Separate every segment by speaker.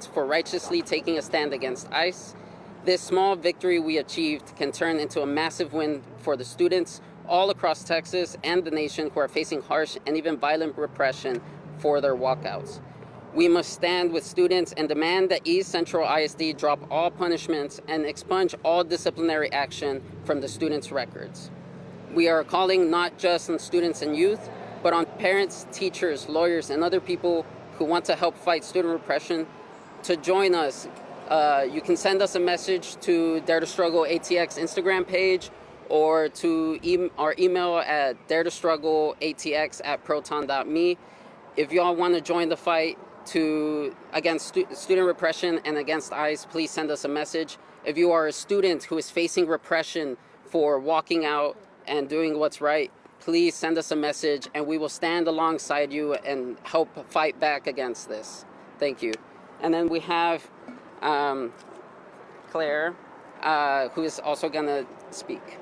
Speaker 1: for righteously taking a stand against ICE. This small victory we achieved can turn into a massive win for the students all across Texas and the nation who are facing harsh and even violent repression for their walkouts. We must stand with students and demand that East Central ISD drop all punishments and expunge all disciplinary action from the students' records. We are calling not just on students and youth, but on parents, teachers, lawyers, and other people who want to help fight student repression to join us. You can send us a message to Dare to Struggle ATX Instagram page or to our email at daretostruggleatx@proton.me. If y'all want to join the fight against student repression and against ICE, please send us a message. If you are a student who is facing repression for walking out and doing what's right, please send us a message and we will stand alongside you and help fight back against this. Thank you. And then we have Claire, who is also going to speak.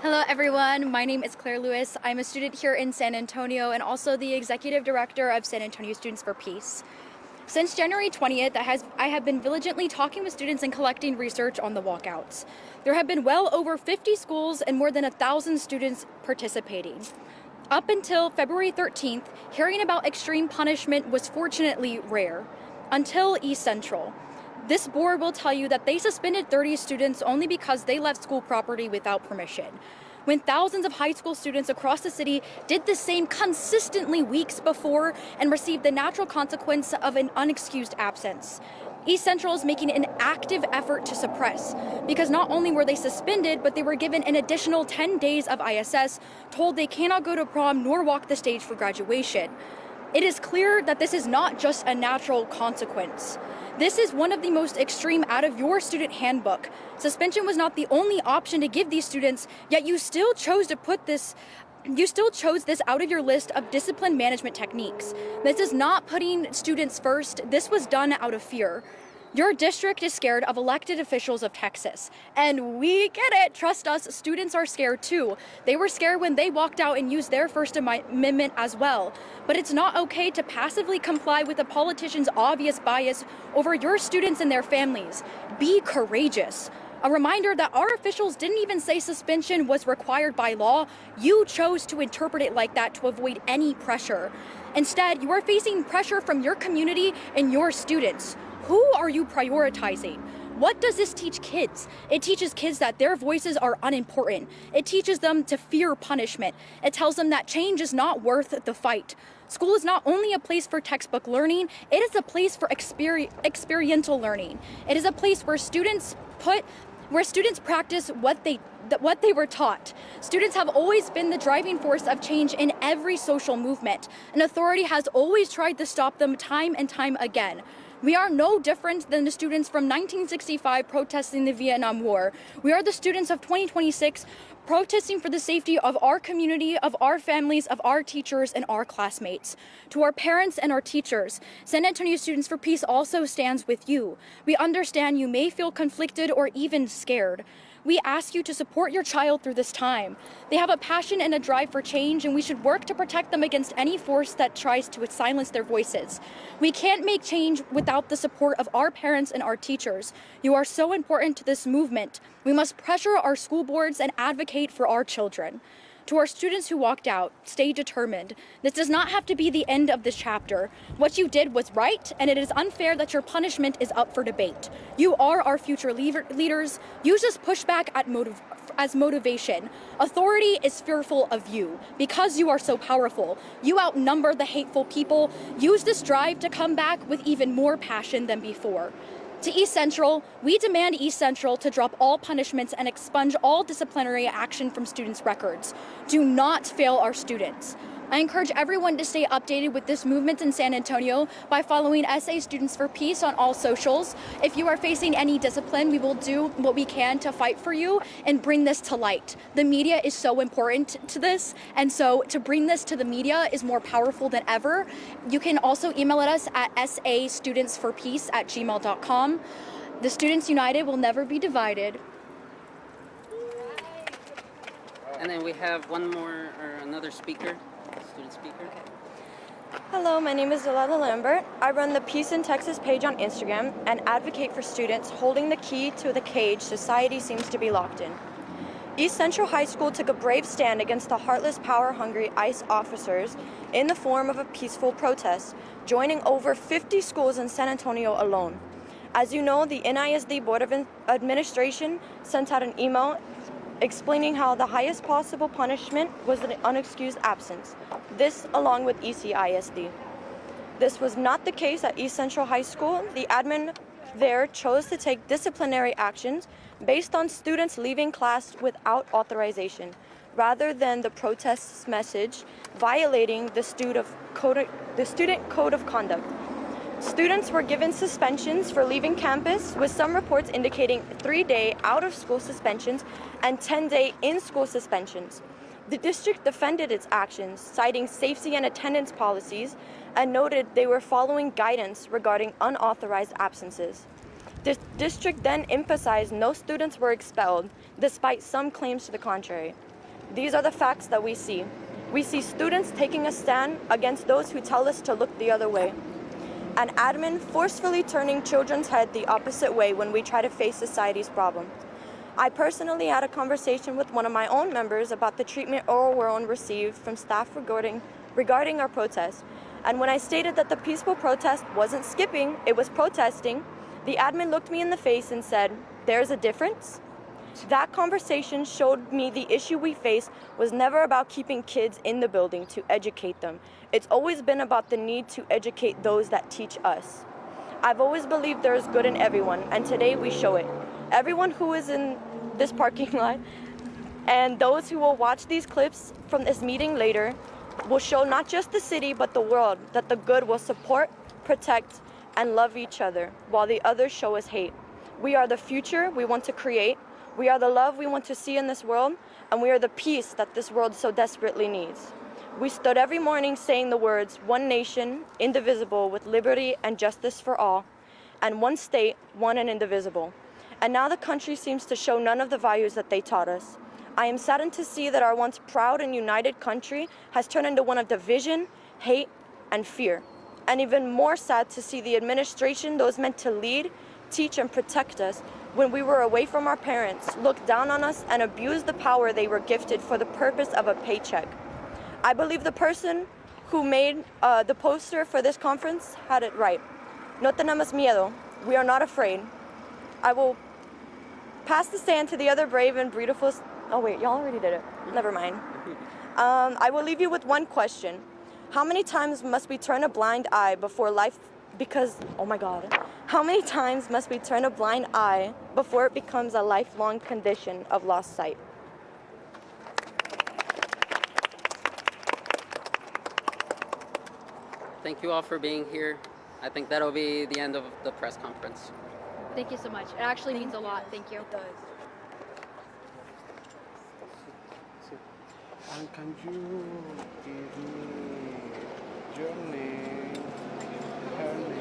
Speaker 2: Hello everyone, my name is Claire Lewis. I'm a student here in San Antonio and also the Executive Director of San Antonio Students for Peace. Since January 20th, I have been diligently talking with students and collecting research on the walkouts. There have been well over 50 schools and more than 1,000 students participating. Up until February 13th, hearing about extreme punishment was fortunately rare, until East Central. This board will tell you that they suspended 30 students only because they left school property without permission, when thousands of high school students across the city did the same consistently weeks before and received the natural consequence of an unexcused absence. East Central is making an active effort to suppress, because not only were they suspended, but they were given an additional 10 days of ISS, told they cannot go to prom nor walk the stage for graduation. It is clear that this is not just a natural consequence. This is one of the most extreme out of your student handbook. Suspension was not the only option to give these students, yet you still chose this out of your list of discipline management techniques. This is not putting students first. This was done out of fear. Your district is scared of elected officials of Texas, and we get it. Trust us, students are scared too. They were scared when they walked out and used their First Amendment as well. But it's not okay to passively comply with a politician's obvious bias over your students and their families. Be courageous. A reminder that our officials didn't even say suspension was required by law. You chose to interpret it like that to avoid any pressure. Instead, you are facing pressure from your community and your students. Who are you prioritizing? What does this teach kids? It teaches kids that their voices are unimportant. It teaches them to fear punishment. It tells them that change is not worth the fight. School is not only a place for textbook learning, it is a place for experiential learning. It is a place where students practice what they were taught. Students have always been the driving force of change in every social movement, and authority has always tried to stop them time and time again. We are no different than the students from 1965 protesting the Vietnam War. We are the students of 2026 protesting for the safety of our community, of our families, of our teachers, and our classmates. To our parents and our teachers, San Antonio Students for Peace also stands with you. We understand you may feel conflicted or even scared. We ask you to support your child through this time. They have a passion and a drive for change, and we should work to protect them against any force that tries to silence their voices. We can't make change without the support of our parents and our teachers. You are so important to this movement. We must pressure our school boards and advocate for our children. To our students who walked out, stay determined. This does not have to be the end of this chapter. What you did was right, and it is unfair that your punishment is up for debate. You are our future leaders. Use this pushback as motivation. Authority is fearful of you because you are so powerful. You outnumber the hateful people. Use this drive to come back with even more passion than before. To East Central, we demand East Central to drop all punishments and expunge all disciplinary action from students' records. Do not fail our students. I encourage everyone to stay updated with this movement in San Antonio by following SA Students for Peace on all socials. If you are facing any discipline, we will do what we can to fight for you and bring this to light. The media is so important to this, and so to bring this to the media is more powerful than ever. You can also email us at sastudentsforpeace@gmail.com. The Students United will never be divided.
Speaker 1: And then we have one more, or another speaker, student speaker.
Speaker 3: Hello, my name is Delilah Lambert. I run the Peace in Texas page on Instagram and advocate for students holding the key to the cage society seems to be locked in. East Central High School took a brave stand against the heartless, power-hungry ICE officers in the form of a peaceful protest, joining over 50 schools in San Antonio alone. As you know, the NISD Board of Administration sent out an email explaining how the highest possible punishment was an unexcused absence. This along with ISD. This was not the case at East Central High School. The admin there chose to take disciplinary actions based on students leaving class without authorization, rather than the protest's message violating the student code of conduct. Students were given suspensions for leaving campus, with some reports indicating 3-day out-of-school suspensions and 10-day in-school suspensions. The district defended its actions, citing safety and attendance policies, and noted they were following guidance regarding unauthorized absences. The district then emphasized no students were expelled, despite some claims to the contrary. These are the facts that we see. We see students taking a stand against those who tell us to look the other way. An admin forcefully turning children's head the opposite way when we try to face society's problems. I personally had a conversation with one of my own members about the treatment Oral Warren received from staff regarding our protest. And when I stated that the peaceful protest wasn't skipping, it was protesting, the admin looked me in the face and said, "There's a difference?" That conversation showed me the issue we face was never about keeping kids in the building to educate them. It's always been about the need to educate those that teach us. I've always believed there is good in everyone, and today we show it. Everyone who is in this parking lot and those who will watch these clips from this meeting later will show not just the city but the world that the good will support, protect, and love each other, while the others show us hate. We are the future we want to create. We are the love we want to see in this world, and we are the peace that this world so desperately needs. We stood every morning saying the words, "One nation, indivisible, with liberty and justice for all, and one state, one and indivisible." And now the country seems to show none of the values that they taught us. I am saddened to see that our once proud and united country has turned into one of division, hate, and fear. And even more sad to see the administration, those meant to lead, teach, and protect us, when we were away from our parents, look down on us and abuse the power they were gifted for the purpose of a paycheck. I believe the person who made the poster for this conference had it right. No tenemos miedo. We are not afraid. I will pass the stand to the other brave and beautiful. Oh wait, y'all already did it. Never mind. I will leave you with one question. How many times must we turn a blind eye before life? Because, oh my God, how many times must we turn a blind eye before it becomes a lifelong condition of lost sight?
Speaker 1: Thank you all for being here. I think that'll be the end of the press conference.
Speaker 2: Thank you so much. It actually means a lot. Thank you.
Speaker 3: It does.
Speaker 4: And can you give me your name, her name?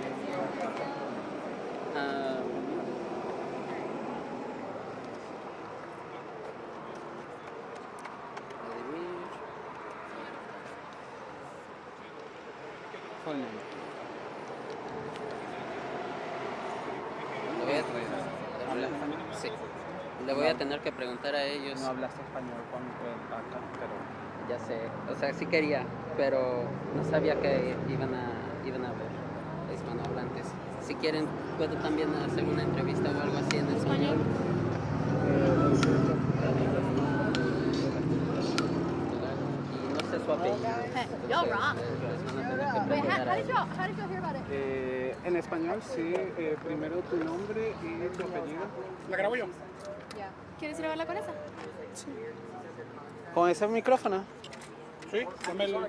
Speaker 4: Full name.
Speaker 1: Sí. Le voy a tener que preguntar a ellos.
Speaker 4: No hablaste español con acá, pero
Speaker 1: Ya sé, o sea, sí quería, pero no sabía que iban a ver hispanohablantes. Si quieren, puedo también hacer una entrevista o algo así en español. Y no sé su apellido.
Speaker 2: Y'all rock.
Speaker 1: Les van a tener que
Speaker 2: Wait,
Speaker 1: preguntar a ellos.
Speaker 2: how did y'all hear about it?
Speaker 4: en español sí, primero tu nombre y tu apellido.
Speaker 5: ¿La grabo yo?
Speaker 2: Yeah. ¿Quieres ir a verla con esa?
Speaker 4: ¿Con ese micrófono?
Speaker 5: Sí, dame el... Dame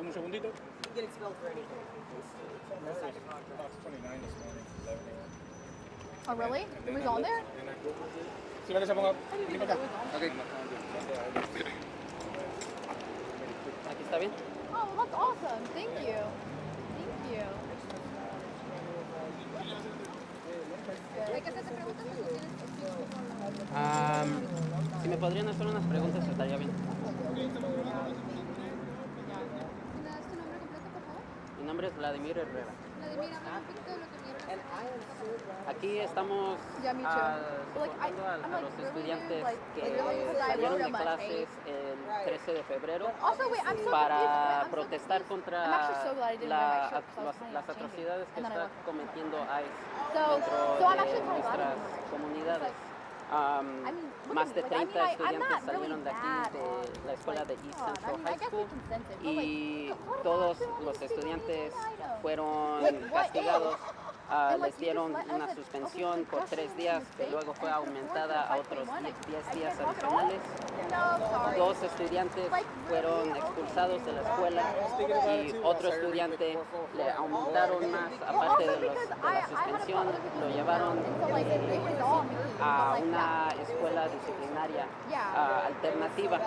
Speaker 5: un segundito.
Speaker 2: Oh, really? We're going there?
Speaker 5: Si la que se ponga aquí para acá.
Speaker 1: Okay. ¿Aquí está bien?
Speaker 2: Oh, that's awesome. Thank you. Thank you. ¿Hay que hacerte preguntas?
Speaker 1: Si me podrían hacer unas preguntas estaría bien.
Speaker 6: ¿Me das tu nombre completo, por favor?
Speaker 1: Mi nombre es Vladimir Herrera.
Speaker 6: Vladimir, habla un poquito de lo que vieron.
Speaker 1: Aquí estamos
Speaker 2: Yeah, me too.
Speaker 1: soportando a los estudiantes que salieron de clases el 13 de febrero
Speaker 2: Also, wait, I'm so
Speaker 1: para protestar contra
Speaker 2: I'm actually so glad I didn't wear my shirt because I was planning
Speaker 1: las
Speaker 2: on changing.
Speaker 1: atrocidades que
Speaker 2: And then I
Speaker 1: está
Speaker 2: left.
Speaker 1: cometiendo ICE
Speaker 2: So I'm
Speaker 1: dentro
Speaker 2: actually
Speaker 1: de
Speaker 2: kind of glad I
Speaker 1: nuestras
Speaker 2: didn't.
Speaker 1: comunidades.
Speaker 2: look
Speaker 1: Más
Speaker 2: at
Speaker 1: de
Speaker 2: me,
Speaker 1: 30
Speaker 2: I'm
Speaker 1: estudiantes
Speaker 2: not really
Speaker 1: salieron de aquí
Speaker 2: bad
Speaker 1: de
Speaker 2: on,
Speaker 1: la escuela de East
Speaker 2: God,
Speaker 1: Central
Speaker 2: I
Speaker 1: High
Speaker 2: guess we
Speaker 1: School
Speaker 2: consented, but
Speaker 1: y
Speaker 2: what about
Speaker 1: todos
Speaker 2: doing all
Speaker 1: los
Speaker 2: these people
Speaker 1: estudiantes
Speaker 2: on the item?
Speaker 1: fueron
Speaker 2: What?
Speaker 1: castigados.
Speaker 2: And,
Speaker 1: Les
Speaker 2: you
Speaker 1: dieron
Speaker 2: just let
Speaker 1: una
Speaker 2: us
Speaker 1: suspensión
Speaker 2: okay,
Speaker 1: por 3 días que luego fue aumentada a otros 10 días
Speaker 2: can't talk at all?
Speaker 1: adicionales.
Speaker 2: No, sorry.
Speaker 1: 2 estudiantes fueron expulsados de la escuela y otro estudiante le aumentaron más, aparte de la suspensión, lo llevaron a una escuela disciplinaria alternativa.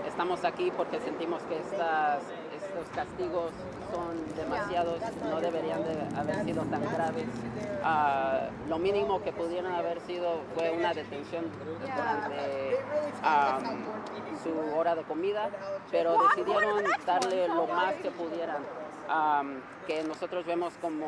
Speaker 1: Estamos aquí porque sentimos que estos castigos son demasiados, no deberían de haber sido tan graves. Lo mínimo que pudieron haber sido fue una detención durante su hora de comida, pero decidieron darle lo más que pudieran, que nosotros vemos como